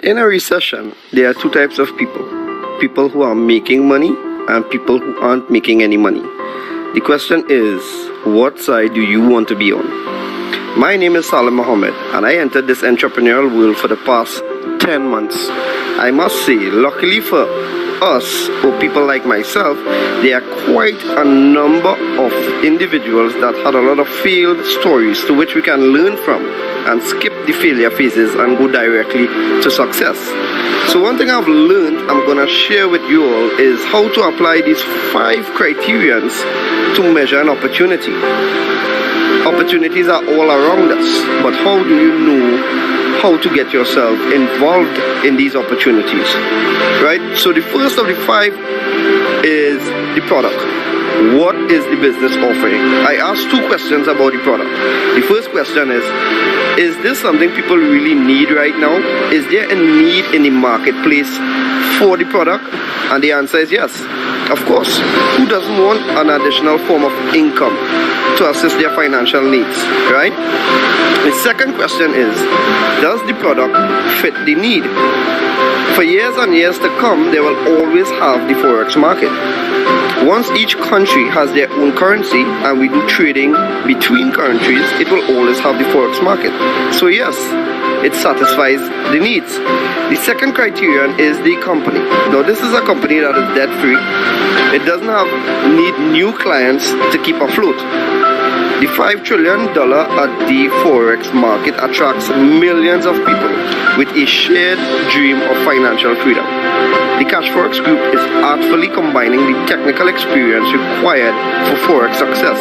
In a recession, there are two types of people: people who are making money and people who aren't making any money. The question is, what side do you want to be on? My name is Salim Mohammed, and I entered this entrepreneurial world for the past 10 months. I must say, luckily for us, or people like myself, there are quite a number of individuals that had a lot of failed stories to which we can learn from and skip the failure phases and go directly to success. So one thing I've learned I'm going to share with you all is how to apply these 5 criterions to measure an opportunity. Opportunities are all around us, but how do you know how to get yourself involved in these opportunities, right? So the first of the 5 is the product. What is the business offering? I asked 2 questions about the product. The first question is this something people really need right now? Is there a need in the marketplace for the product? And the answer is yes. Of course, who doesn't want an additional form of income to assist their financial needs, right? The second question is, does the product fit the need? For years and years to come, they will always have the Forex market. Once each country has their own currency and we do trading between countries, it will always have the Forex market. So yes, it satisfies the needs. The second criterion is the company. Now this is a company that is debt free. It doesn't need new clients to keep afloat. The $5 trillion at the Forex market attracts millions of people with a shared dream of financial freedom. The Cashfx group is artfully combining the technical experience required for Forex success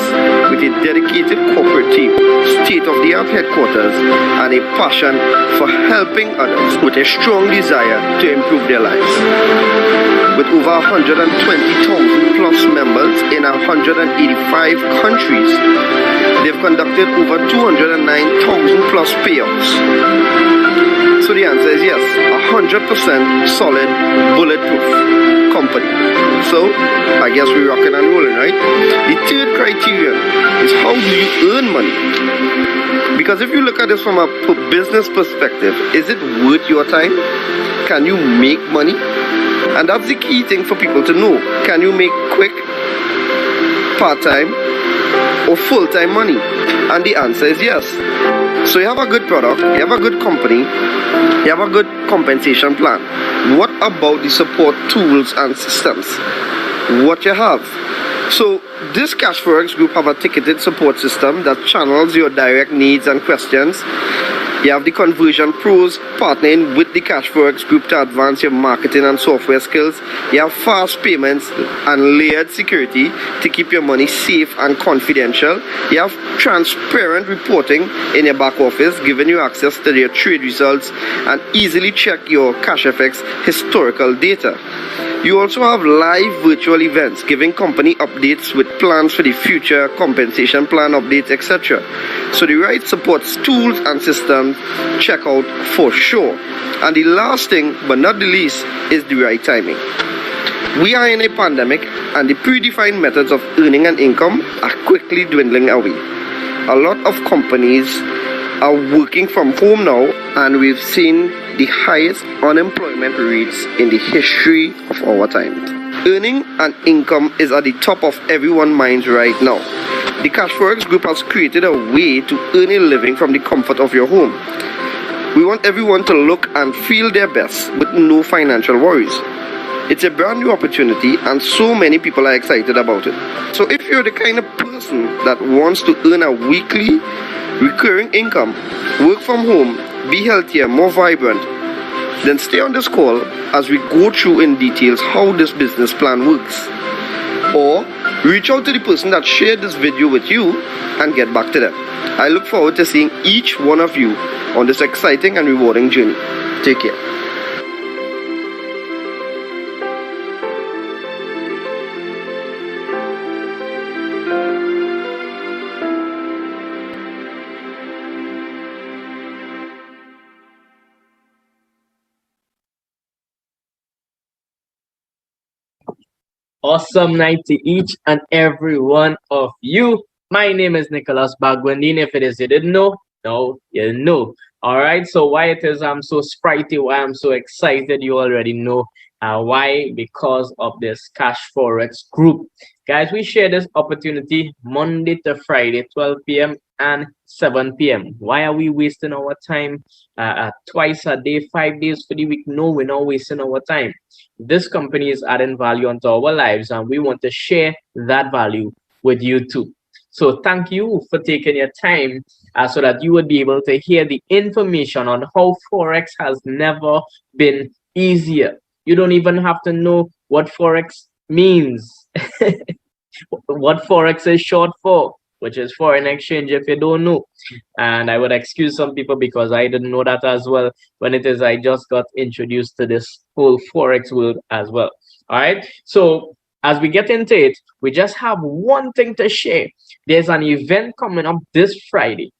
with a dedicated corporate team, state-of-the-art headquarters, and a passion for helping others with a strong desire to improve their lives. With over 120,000 plus members in 185 countries, they've conducted over 209,000 plus payouts. So the answer is yes, 100% solid, bulletproof company. So I guess we're rocking and rolling, right? The third criterion is, how do you earn money? Because if you look at this from a business perspective, is it worth your time? Can you make money? And that's the key thing for people to know. Can you make quick, part-time, or full-time money? And the answer is yes. So you have a good product, you have a good company, you have a good compensation plan. What about the support tools and systems? What you have? So this Cashfx group have a ticketed support system that channels your direct needs and questions. You have the conversion pros partnering with the Cashfx group to advance your marketing and software skills. You have fast payments and layered security to keep your money safe and confidential. You have transparent reporting in your back office, giving you access to your trade results and easily check your Cashfx historical data. You also have live virtual events giving company updates with plans for the future, compensation plan updates, etc. So the right support tools and systems, check out for sure. And the last thing, but not the least, is the right timing. We are in a pandemic and the predefined methods of earning an income are quickly dwindling away. A lot of companies are working from home now, and we've seen the highest unemployment rates in the history of our time. Earning an income is at the top of everyone's minds right now. The Cashfx group has created a way to earn a living from the comfort of your home. We want everyone to look and feel their best with no financial worries. It's a brand new opportunity and so many people are excited about it. So if you're the kind of person that wants to earn a weekly recurring income, work from home, be healthier, more vibrant, then stay on this call as we go through in details how this business plan works. Or reach out to the person that shared this video with you and get back to them. I look forward to seeing each one of you on this exciting and rewarding journey. Take care. Awesome night to each and every one of you. My name is Nicholas Bagwandine. If it is you didn't know, now you know. All right. So why it is I'm so sprightly, why I'm so excited, you already know. Why? Because of this Cash Forex group. Guys, we share this opportunity Monday to Friday, 12 p.m. and 7 p.m. Why are we wasting our time twice a day, 5 days for the week? No, we're not wasting our time. This company is adding value onto our lives, and we want to share that value with you too. So thank you for taking your time so that you would be able to hear the information on how Forex has never been easier. You don't even have to know what Forex means, what Forex is short for, which is foreign exchange if you don't know. And I would excuse some people because I didn't know that as well when it is I just got introduced to this whole Forex world as well. All right. So as we get into it, we just have one thing to share. There's an event coming up this Friday,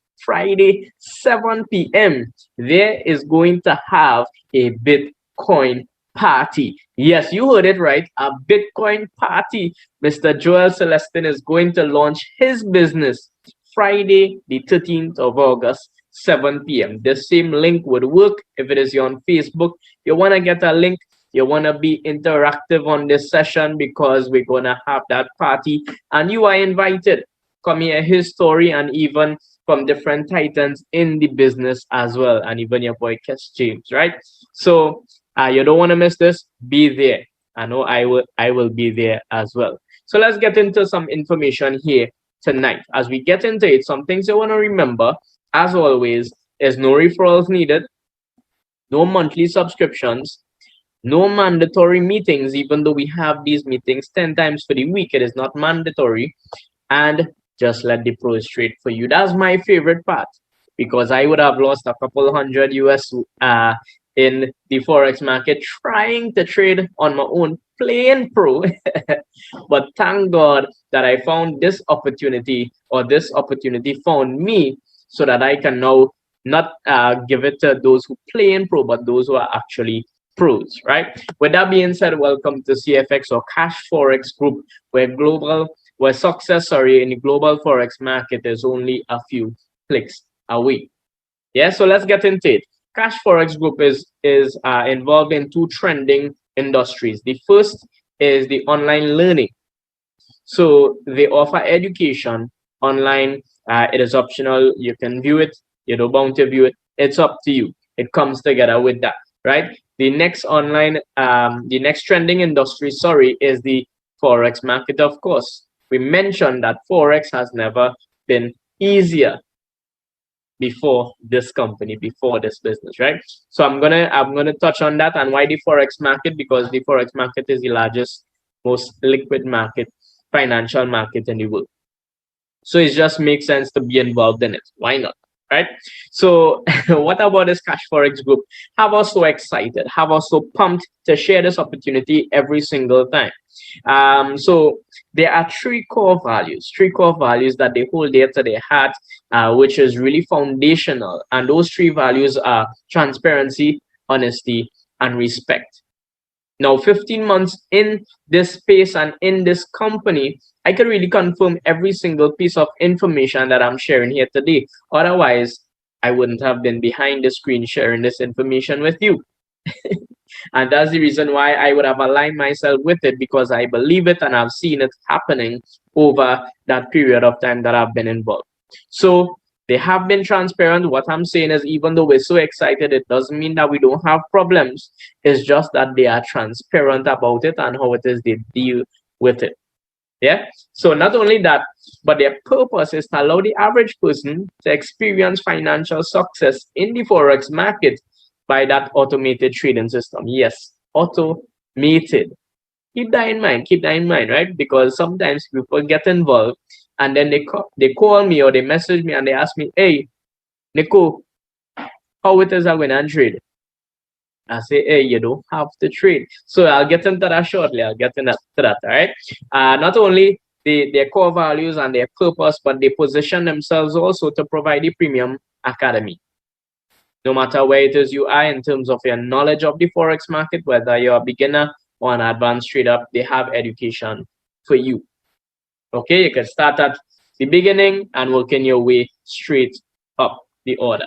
7 p.m. There is going to have a Bitcoin party. Yes, you heard it right. A Bitcoin party. Mr. Joel Celestin is going to launch his business Friday, the 13th of August, 7 p.m. The same link would work if it is on Facebook. You want to get a link, you want to be interactive on this session because we're going to have that party and you are invited. Come hear his story and even from different titans in the business as well, and even your boy Kes James, right? So you don't want to miss this. Be there. I know I will be there as well. So let's get into some information here tonight. As we get into it, some things you want to remember, as always, is no referrals needed, no monthly subscriptions, no mandatory meetings, even though we have these meetings 10 times for the week, it is not mandatory. And just let the pros trade for you. That's my favorite part because I would have lost a couple hundred US in the Forex market trying to trade on my own, playing pro. But thank God that I found this opportunity, or this opportunity found me, so that I can now not give it to those who play in pro, but those who are actually pros, right? With that being said, welcome to CFX or Cash Forex Group, where success, in the global Forex market is only a few clicks away. Yeah, so let's get into it. Cash Forex Group is involved in two trending industries. The first is the online learning. So they offer education online. It is optional. You can view it. You don't bound to view it. It's up to you. It comes together with that, right? The next the next trending industry, is the Forex market, of course. We mentioned that Forex has never been easier before this company, before this business, right? So I'm gonna touch on that and why the Forex market, because the Forex market is the largest, most liquid market, financial market in the world. So it just makes sense to be involved in it. Why not? Right? So what about this Cash Forex Group? Have us so excited, have us so pumped to share this opportunity every single time. So there are three core values that they hold dear to their heart, which is really foundational. And those three values are transparency, honesty, and respect. Now, 15 months in this space and in this company, I can really confirm every single piece of information that I'm sharing here today. Otherwise, I wouldn't have been behind the screen sharing this information with you. And that's the reason why I would have aligned myself with it, because I believe it and I've seen it happening over that period of time that I've been involved. So they have been transparent. What I'm saying is, even though we're so excited, it doesn't mean that we don't have problems. It's just that they are transparent about it and how it is they deal with it. Yeah. So not only that, but their purpose is to allow the average person to experience financial success in the Forex market by that automated trading system. Yes, automated. Keep that in mind, right? Because sometimes people get involved and then they call me or they message me and they ask me, hey, Nico, how it is I win and trade? I say, hey, you don't have to trade. So I'll get into that shortly. All right? Not only their core values and their purpose, but they position themselves also to provide a premium academy. No matter where it is you are in terms of your knowledge of the Forex market, whether you're a beginner or an advanced trader, they have education for you. Okay, you can start at the beginning and working your way straight up the order.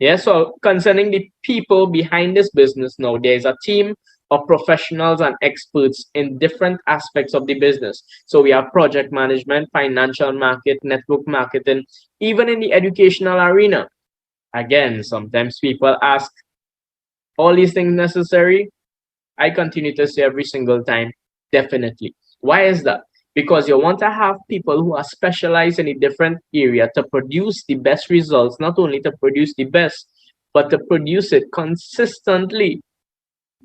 Yeah, so concerning the people behind this business now, there's a team of professionals and experts in different aspects of the business. So we have project management, financial market, network marketing, even in the educational arena. Again, sometimes people ask, all these things necessary? I continue to say every single time, definitely. Why is that? Because you want to have people who are specialized in a different area to produce the best results, not only to produce the best, but to produce it consistently.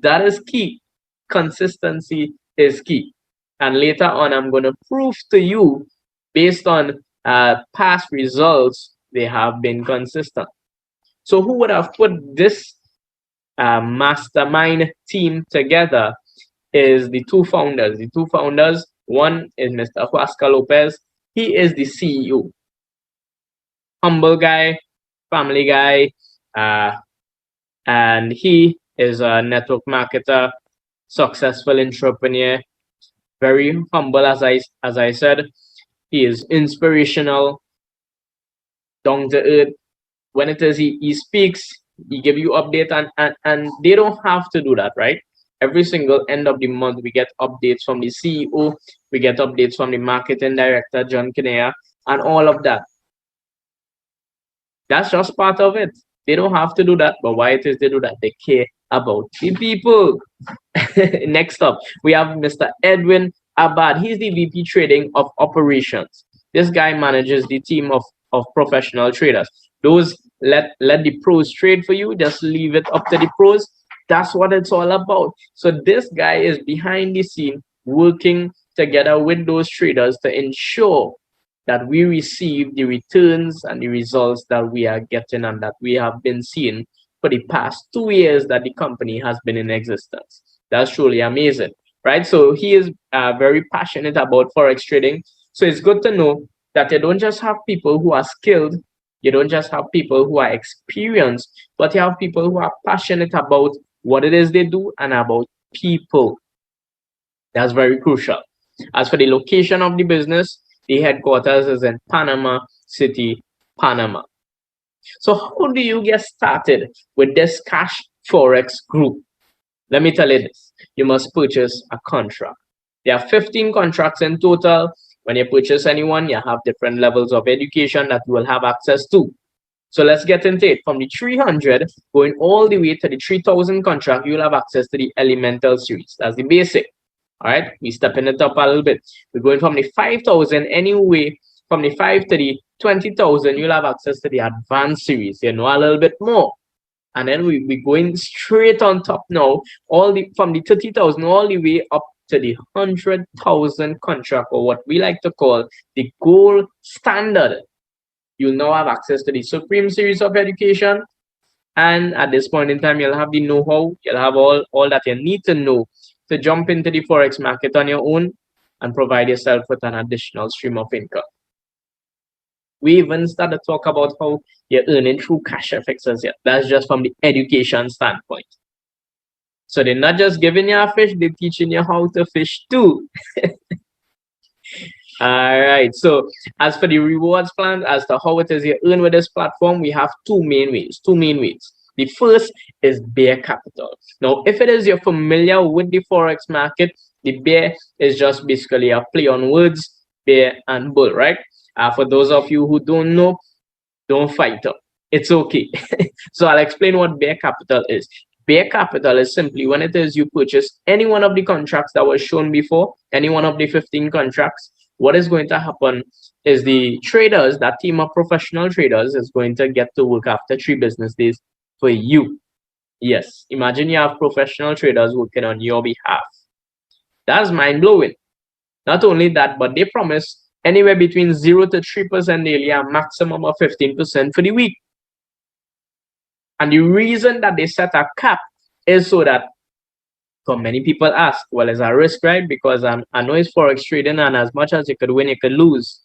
That is key. Consistency is key. And later on, I'm going to prove to you, based on past results, they have been consistent. So, who would have put this mastermind team together is the two founders. The two founders, one is Mr. Huasca Lopez. He is the CEO. Humble guy, family guy, uh, and he is a network marketer, successful entrepreneur, very humble as I said. He is inspirational, down to earth. When it is he speaks, he give you update, and they don't have to do that, right? Every single end of the month we get updates from the CEO, we get updates from the marketing director John Kinea, and all of that. That's just part of it. They don't have to do that, but why it is they do that? They care about the people. Next up, we have Mr. Edwin Abad. He's the VP Trading of Operations. This guy manages the team of professional traders. Those let the pros trade for you, just leave it up to the pros. That's what it's all about. So this guy is behind the scene working together with those traders to ensure that we receive the returns and the results that we are getting and that we have been seeing for the past 2 years that the company has been in existence. That's truly amazing, right? So he is very passionate about forex trading. So it's good to know that you don't just have people who are skilled, you don't just have people who are experienced, but you have people who are passionate about what it is they do and about people. That's very crucial. As for the location of the business, the headquarters is in Panama City, Panama. So how do you get started with this Cash Forex group? Let me tell you this. You must purchase a contract. There are 15 contracts in total. When you purchase anyone, you have different levels of education that you will have access to. So let's get into it. From the 300 going all the way to the 3000 contract, you'll have access to the Elemental series. That's the basic. All right, we're stepping it up a little bit. We're going from the 5,000 anyway, from the 5 to the 20,000, you'll have access to the advanced series. You know a little bit more. And then we're going straight on top now, from the 30,000 all the way up to the 100,000 contract, or what we like to call the gold standard. You'll now have access to the Supreme series of education. And at this point in time, you'll have the know-how, you'll have all that you need to know to jump into the Forex market on your own and provide yourself with an additional stream of income. We even start to talk about how you're earning through Cashfx as yet. That's just from the education standpoint. So they're not just giving you a fish, they're teaching you how to fish too. All right. So as for the rewards plan, as to how it is you earn with this platform, we have two main ways. The first is bear capital. Now, if it is you're familiar with the Forex market, the bear is just basically a play on words, bear and bull, right? For those of you who don't know, don't fight up. It's okay. So I'll explain what bear capital is. Bear capital is simply when it is you purchase any one of the contracts that was shown before, any one of the 15 contracts. What is going to happen is the traders, that team of professional traders, is going to get to work after 3 business days for you. Yes, imagine you have professional traders working on your behalf. That's mind-blowing. Not only that, but they promise anywhere between 0 to 3% daily, a maximum of 15% for the week. And the reason that they set a cap is so that, because many people ask, well, is a risk, right? Because I know it's Forex trading, and as much as you could win, you could lose.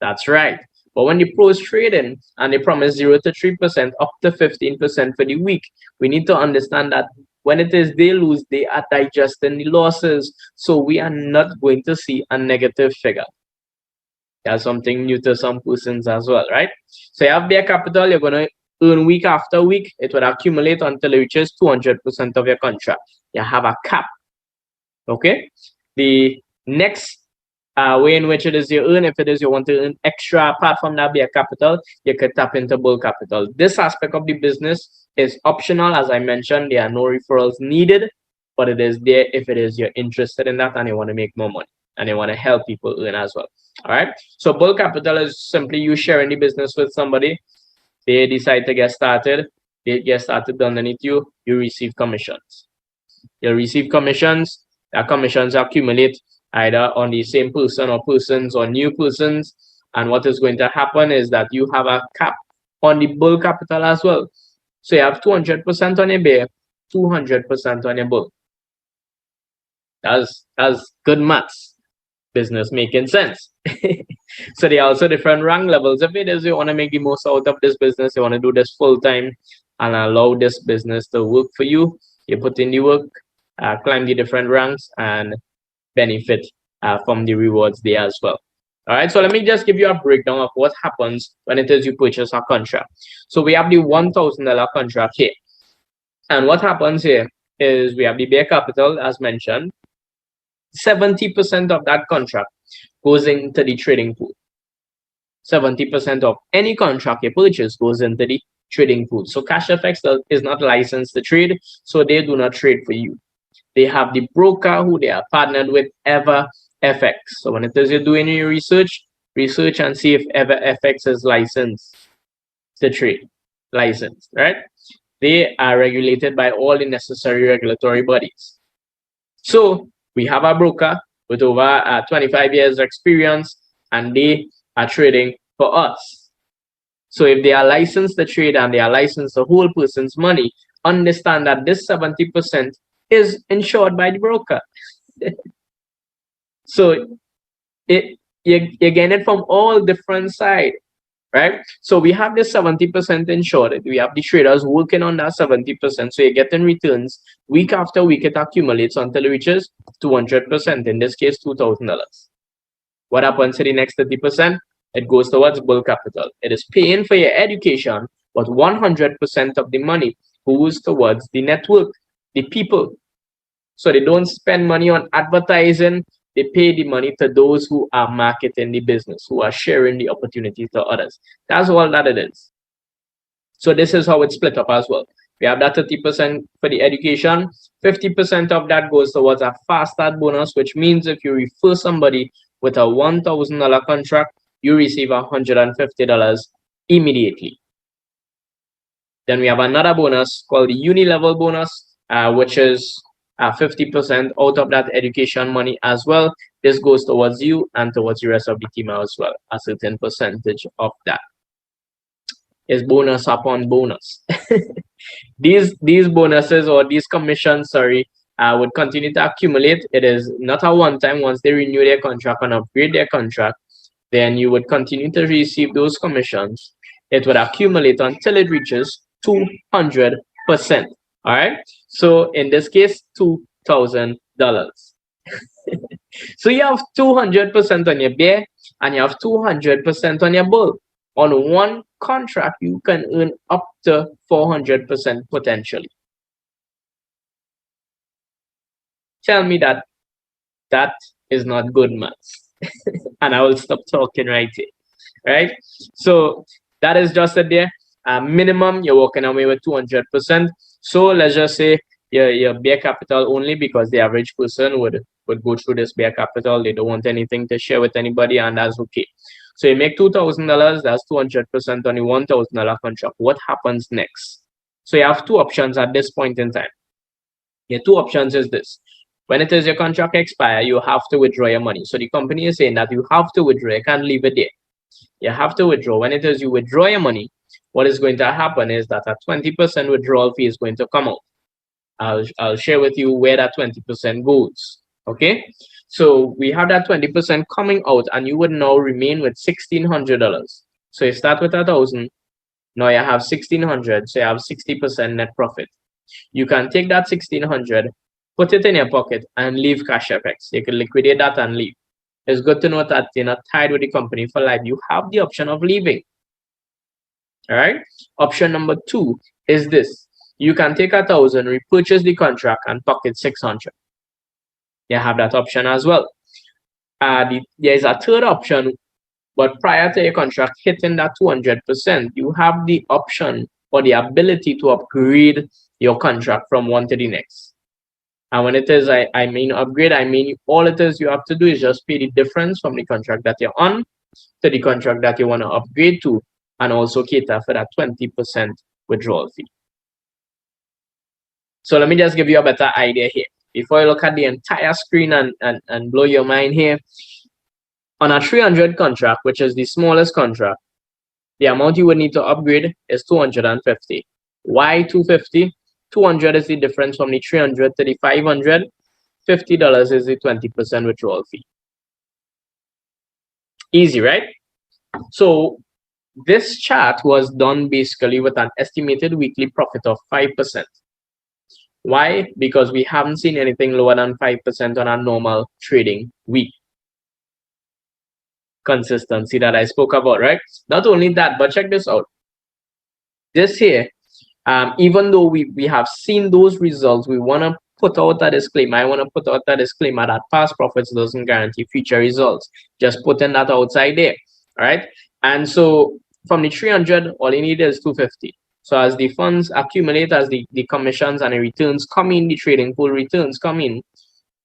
That's right. But when the pros trading and they promise 0 to 3%, up to 15% for the week, we need to understand that when it is they lose, they are digesting the losses. So we are not going to see a negative figure. That's something new to some persons as well, right? So you have bear capital, you're going to earn week after week, it would accumulate until it reaches 200% of your contract. You have a cap. Okay. The next way in which it is you earn, if it is you want to earn extra apart from that bare capital, you could tap into bull capital. This aspect of the business is optional. As I mentioned, there are no referrals needed, but it is there if it is you're interested in that and you want to make more money and you want to help people earn as well. All right. So bull capital is simply you sharing the business with somebody. They decide to get started. They get started underneath you. You receive commissions. You receive commissions. The commissions accumulate either on the same person or persons or new persons. And what is going to happen is that you have a cap on the bull capital as well. So you have 200% on your bear, 200% on your bull. That's good maths. Business making sense. So there are also different rank levels. If it is you want to make the most out of this business, you want to do this full time and allow this business to work for you, you put in the work, climb the different ranks and benefit from the rewards there as well. All right, so let me just give you a breakdown of what happens when it is you purchase a contract. So we have the $1,000 contract here, and what happens here is we have the bare capital as mentioned. 70% of that contract goes into the trading pool. 70% of any contract you purchase goes into the trading pool. So Cashfx is not licensed to trade, so they do not trade for you. They have the broker who they are partnered with, EverFX. So when it is you're doing your research and see if EverFX is licensed to trade. Licensed, right? They are regulated by all the necessary regulatory bodies. So we have a broker with over 25 years experience, and they are trading for us. So if they are licensed to trade and they are licensed to hold person's money, understand that this 70% is insured by the broker. So you get it from all different sides, right? So we have this 70% insured. We have the traders working on that 70%. So you're getting returns week after week. It accumulates until it reaches 200%. In this case, $2,000. What happens to the next 30%? It goes towards bull capital. It is paying for your education, but 100% of the money goes towards the network, the people. So they don't spend money on advertising. They pay the money to those who are marketing the business, who are sharing the opportunity to others. That's all that it is. So this is how it's split up as well. We have that 30% for the education. 50% of that goes towards a fast start bonus, which means if you refer somebody with a $1,000 contract, you receive $150 immediately. Then we have another bonus called the uni-level bonus, which is 50% out of that education money as well. This goes towards you and towards the rest of the team as well. A certain percentage of that is bonus upon bonus. These bonuses or these commissions, would continue to accumulate. It is not a one-time. Once they renew their contract and upgrade their contract, then you would continue to receive those commissions. It would accumulate until it reaches 200%. All right. So in this case, $2,000. So you have 200% on your bear and you have 200% on your bull. On one contract, you can earn up to 400% potentially. Tell me that is not good maths. And I will stop talking right here. Right? So that is just it there. Minimum, you're walking away with 200%. So let's just say your bare capital only, because the average person would go through this bare capital. They don't want anything to share with anybody, and that's okay. So you make $2,000, that's 200% on the $1,000 contract. What happens next? So you have two options at this point in time. Your two options is this. When it is your contract expire, you have to withdraw your money. So the company is saying that you have to withdraw. You can't leave it there. You have to withdraw. When it is you withdraw your money, what is going to happen is that a 20% withdrawal fee is going to come out. I'll share with you where that 20% goes. Okay, so we have that 20% coming out, and you would now remain with $1,600. So you start with 1,000. Now you have 1,600. So you have 60% net profit. You can take that 1,600, put it in your pocket, and leave Cashfx. You can liquidate that and leave. It's good to know that you're not tied with the company for life. You have the option of leaving. All right. Option number 2 is this. You can take 1,000, repurchase the contract, and pocket 600. You have that option as well. There's a third option, but prior to your contract hitting that 200%, you have the option or the ability to upgrade your contract from one to the next. And when it is, I mean upgrade, I mean all it is you have to do is just pay the difference from the contract that you're on to the contract that you want to upgrade to, and also cater for that 20% withdrawal fee. So let me just give you a better idea here. Before you look at the entire screen and blow your mind here, on a 300 contract, which is the smallest contract, the amount you would need to upgrade is 250. Why 250? 200 is the difference from the 300 to the 500. $50 is the 20% withdrawal fee. Easy, right? So this chart was done basically with an estimated weekly profit of 5%. Why? Because we haven't seen anything lower than 5% on a normal trading week. Consistency that I spoke about, right? Not only that, but check this out. This here, even though we have seen those results, we want to put out a disclaimer. I want to put out a disclaimer that past profits doesn't guarantee future results. Just putting that outside there, all right? And so from the 300, all you need is 250. So as the funds accumulate, as the commissions and the returns come in, the trading pool returns come in,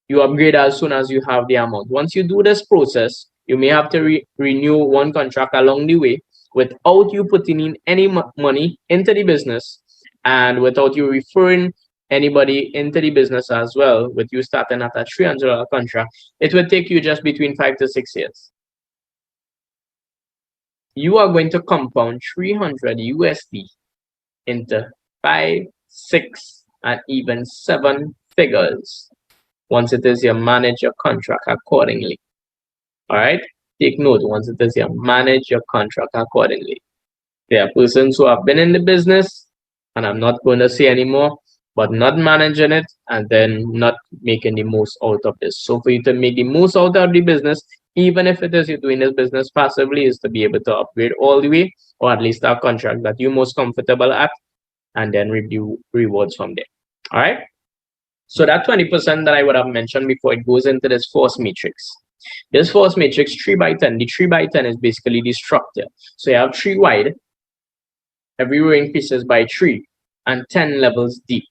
you upgrade as soon as you have the amount. Once you do this process, you may have to renew one contract along the way without you putting in any money into the business and without you referring anybody into the business as well. With you starting at a $300 contract, it will take you just between 5 to 6 years. You are going to compound 300 USD into 5, 6, and even 7 figures once it is you manage your contract accordingly. All right, take note, once it is you manage your contract accordingly. There are persons who have been in the business, and I'm not going to say anymore, but not managing it and then not making the most out of this. So for you to make the most out of the business, even if it is you're doing this business passively, is to be able to upgrade all the way, or at least a contract that you're most comfortable at, and then review rewards from there. All right. So that 20% that I would have mentioned before, it goes into this force matrix. This force matrix 3 by 10. The 3 by 10 is basically the structure. So you have 3 wide, every row increases by 3, and 10 levels deep.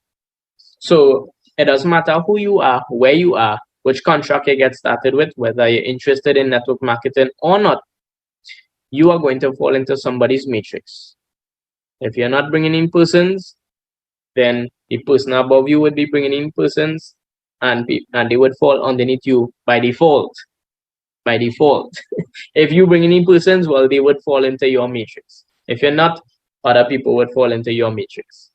So it doesn't matter who you are, where you are, which contract you get started with, whether you're interested in network marketing or not, you are going to fall into somebody's matrix. If you're not bringing in persons, then the person above you would be bringing in persons, and they would fall underneath you by default. By default. If you bring in persons, well, they would fall into your matrix. If you're not, other people would fall into your matrix.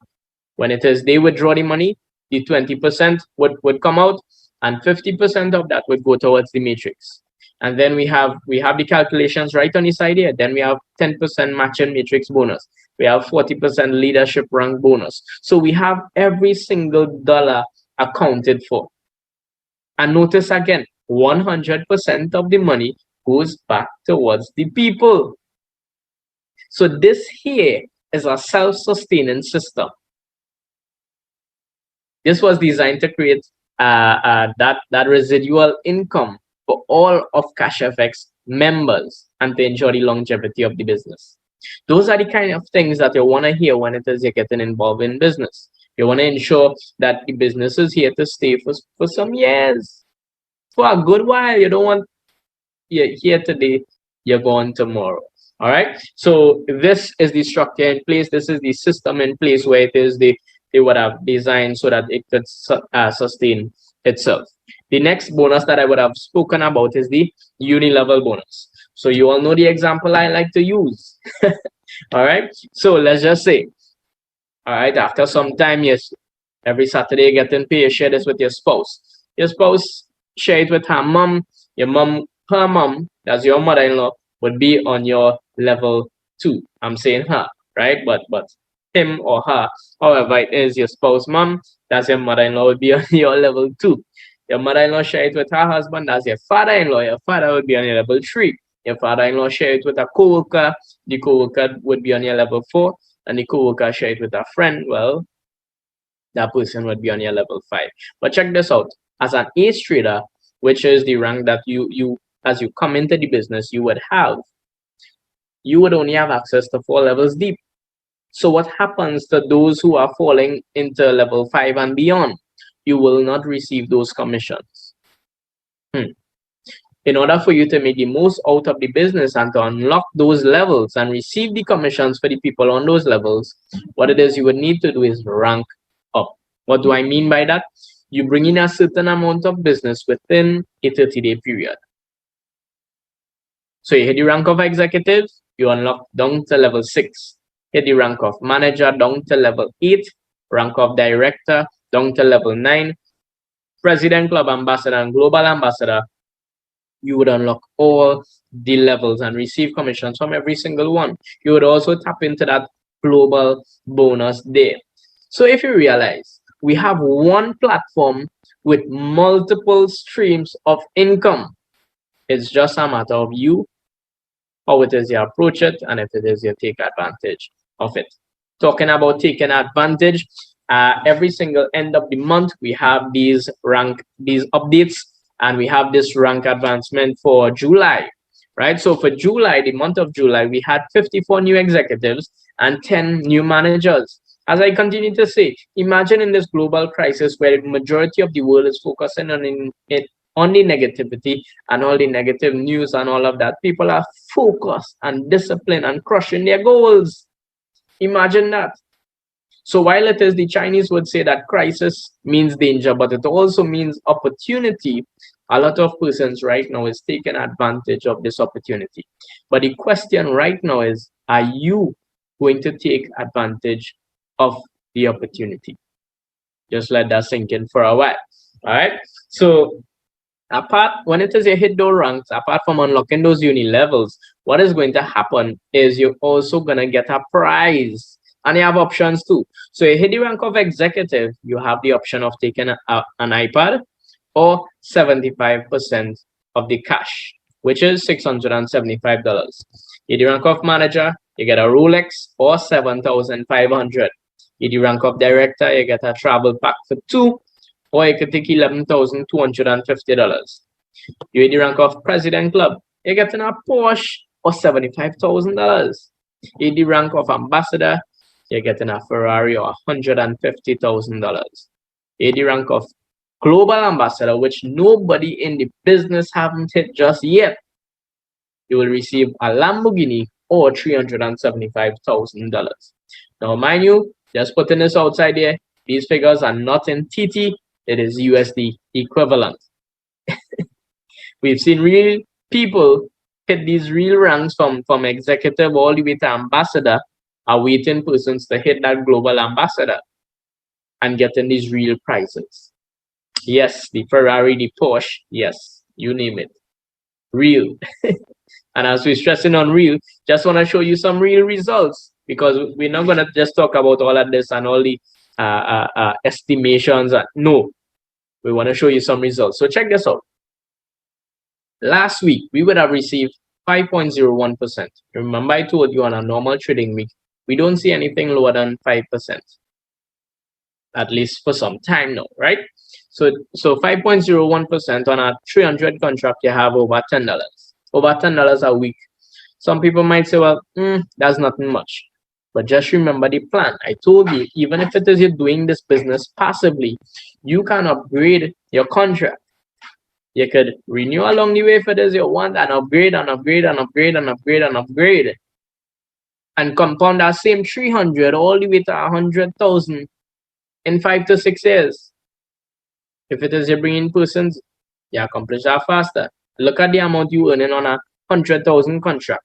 When it is they withdraw the money, the 20% would come out, and 50% of that would go towards the matrix. And then we have the calculations right on the side here. Then we have 10% matching matrix bonus. We have 40% leadership rank bonus. So we have every single dollar accounted for. And notice again, 100% of the money goes back towards the people. So this here is a self-sustaining system. This was designed to create that residual income for all of Cashfx members and to ensure the longevity of the business. Those are the kind of things that you want to hear when it is you're getting involved in business. You want to ensure that the business is here to stay for some years, for a good while. You don't want you're here today, you're gone tomorrow. All right. So this is the structure in place. This is the system in place where it is they would have designed so that it could sustain itself. The next bonus that I would have spoken about is the uni-level bonus. So you all know the example I like to use. All right. So let's just say, all right, after some time, yes, every Saturday you're getting paid, you share this with your spouse. Your spouse share it with her mom. Your mom, her mom, that's your mother-in-law, would be on your level 2. I'm saying her, right? But him or her, however it is, your spouse mom, that's your mother-in-law, would be on your level 2. Your mother-in-law share it with her husband, that's your father-in-law. Your father would be on your level 3. Your father-in-law share it with a co-worker, the co-worker would be on your level 4, and the co-worker share it with a friend, well, that person would be on your level 5. But check this out. As an ace trader, which is the rank that you as you come into the business, you would only have access to 4 levels deep. So what happens to those who are falling into level 5 and beyond? You will not receive those commissions. In order for you to make the most out of the business and to unlock those levels and receive the commissions for the people on those levels, what it is you would need to do is rank up. What do I mean by that? You bring in a certain amount of business within a 30-day period. So you hit the rank of executive, you unlock down to level 6. Hit the rank of manager down to level 8, rank of director down to level 9, president, club ambassador, and global ambassador. You would unlock all the levels and receive commissions from every single one. You would also tap into that global bonus there. So if you realize, we have one platform with multiple streams of income. It's just a matter of you, how it is you approach it, and if it is you take advantage of it. Talking about taking advantage, every single end of the month, we have these updates, and we have this rank advancement for July, right? So for July, the month of July, we had 54 new executives and 10 new managers. As I continue to say, imagine in this global crisis where the majority of the world is focusing on the negativity and all the negative news and all of that, people are focused and disciplined and crushing their goals. Imagine that. So while it is, the Chinese would say that crisis means danger, but it also means opportunity. A lot of persons right now is taking advantage of this opportunity. But the question right now is, are you going to take advantage of the opportunity? Just let that sink in for a while. All right. So when it is you hit those ranks, apart from unlocking those uni levels, what is going to happen is you're also going to get a prize. And you have options too. So you hit the rank of executive, you have the option of taking an iPad or 75% of the cash, which is $675. Hit the rank of manager, you get a Rolex or 7,500. Hit the rank of director, you get a travel pack for 2, or you could take $11,250. You hit the rank of president club, you're getting a Porsche or $75,000. You hit the rank of ambassador, you're getting a Ferrari or $150,000. You the rank of global ambassador, which nobody in the business haven't hit just yet. You will receive a Lamborghini or $375,000. Now, mind you, just putting this outside there, these figures are not in TT, it is USD equivalent. We've seen real people hit these real ranks from executive all the way to ambassador, are waiting persons to hit that global ambassador and getting these real prizes. Yes, the Ferrari, the Porsche, yes, you name it. Real. And as we're stressing on real, just want to show you some real results, because we're not going to just talk about all of this and all the estimations. No, we want to show you some results. So check this out. Last week, we would have received 5.01%. Remember, I told you on a normal trading week, we don't see anything lower than 5%, at least for some time now, right? So 5.01% on a 300 contract, you have over $10. Over $10 a week. Some people might say, well, that's nothing much. But just remember the plan. I told you, even if it is you're doing this business passively, you can upgrade your contract. You could renew along the way if it is you want, and upgrade and upgrade and upgrade and upgrade and upgrade. And compound that same 300 all the way to 100,000 in 5 to 6 years. If it is you bring in persons, you accomplish that faster. Look at the amount you earning on a 100,000 contract.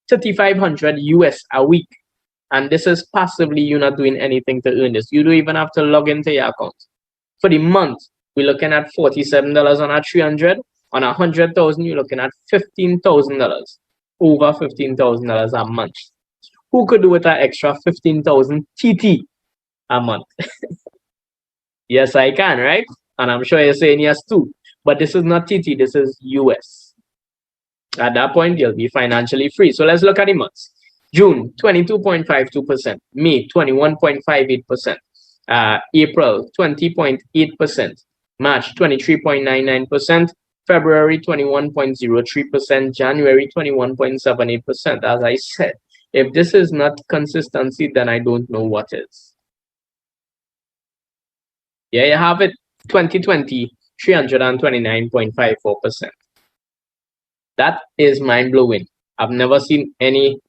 3,500 US a week. And this is passively you not doing anything to earn this. You don't even have to log into your account. For the month, we're looking at $47 on a 300. On a 100,000, you're looking at $15,000. Over $15,000 a month. Who could do with an extra 15,000 TT a month? Yes, I can, right? And I'm sure you're saying yes too. But this is not TT, this is US. At that point, you'll be financially free. So let's look at the months. June, 22.52%. May, 21.58%. April, 20.8%. March, 23.99%. February, 21.03%. January, 21.78%. As I said, if this is not consistency, then I don't know what is. Yeah, you have it. 2020, 329.54%. That is mind-blowing. I've never seen any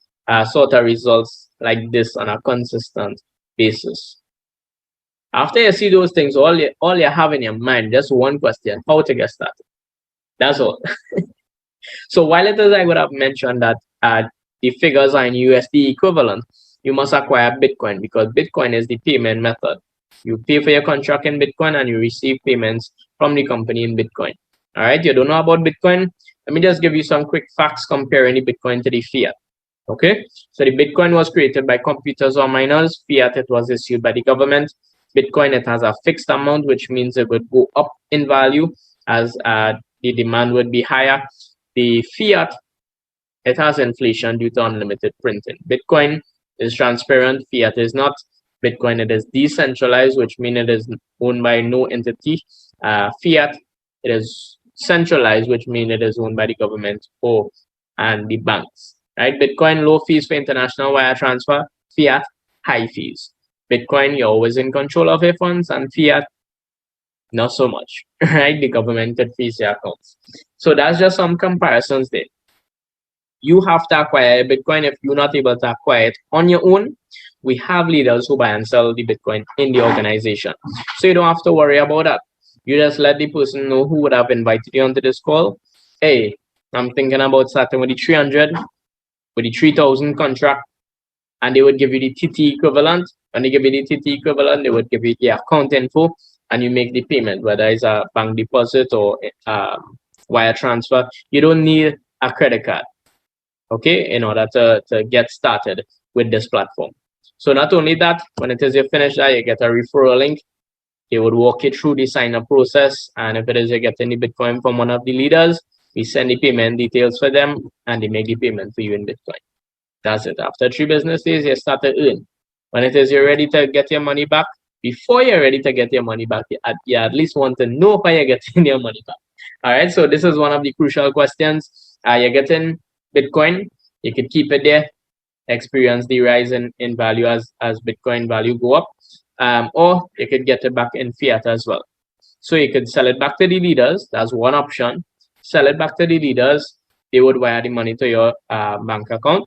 sort of results like this on a consistent basis. After you see those things, all you have in your mind, just one question: how to get started. That's all. So while it is, I would have mentioned that the figures are in USD equivalent, you must acquire Bitcoin, because Bitcoin is the payment method. You pay for your contract in Bitcoin and you receive payments from the company in Bitcoin. All right, you don't know about Bitcoin? Let me just give you some quick facts comparing the Bitcoin to the fiat. Okay, so the Bitcoin was created by computers or miners. Fiat, it was issued by the government. Bitcoin, it has a fixed amount, which means it would go up in value as the demand would be higher. The fiat, it has inflation due to unlimited printing. Bitcoin is transparent, fiat is not. Bitcoin, it is decentralized, which means it is owned by no entity. Fiat, it is centralized, which means it is owned by the government and the banks. Right? Bitcoin, low fees for international wire transfer. Fiat, high fees. Bitcoin, you're always in control of your funds, and fiat, not so much. Right? The government could freeze your accounts. So that's just some comparisons there. You have to acquire Bitcoin. If you're not able to acquire it on your own, we have leaders who buy and sell the Bitcoin in the organization. So you don't have to worry about that. You just let the person know who would have invited you onto this call. Hey, I'm thinking about starting with the 300, with the 3,000 contract, and they would give you the TT equivalent. When they give you the TT equivalent, they would give you the account info, and you make the payment, whether it's a bank deposit or wire transfer. You don't need a credit card, okay, in order to get started with this platform. So not only that, when it is you finish that, you get a referral link. They would walk you through the sign-up process, and if it is you get any Bitcoin from one of the leaders, we send the payment details for them, and they make the payment for you in Bitcoin. That's it. After 3 business days, you start to earn. When it is you're ready to get your money back, before you're ready to get your money back, you at least want to know how you're getting your money back. All right, so this is one of the crucial questions. You're getting Bitcoin, you could keep it there, experience the rise in value as Bitcoin value go up, or you could get it back in fiat as well. So you could sell it back to the leaders. That's one option. Sell it back to the leaders. They would wire the money to your bank account.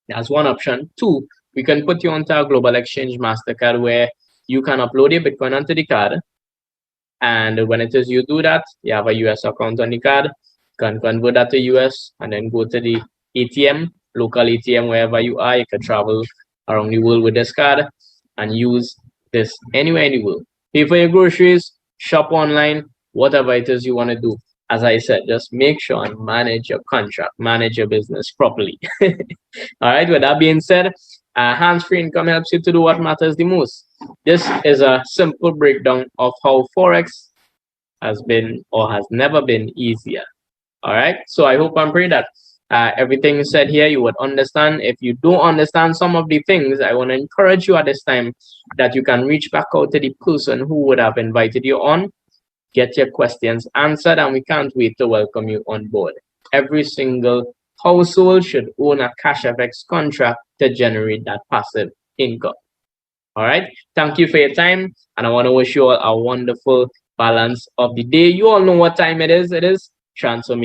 That's one option. 2, we can put you onto a global exchange MasterCard where you can upload your Bitcoin onto the card. And when it is you do that, you have a US account on the card, you can convert that to US and then go to the ATM, local ATM, wherever you are. You can travel around the world with this card and use this anywhere in the world. Pay for your groceries, shop online, whatever it is you want to do. As I said, just make sure and manage your contract, manage your business properly. All right, with that being said, hands-free income helps you to do what matters the most. This is a simple breakdown of how Forex has been or has never been easier. All right, so I hope and pray that everything said here you would understand. If you don't understand some of the things, I want to encourage you at this time that you can reach back out to the person who would have invited you on, get your questions answered, and we can't wait to welcome you on board. Every single household should own a Cashfx contract to generate that passive income. All right, thank you for your time, and I want to wish you all a wonderful balance of the day. You all know what time it is. It is transformation.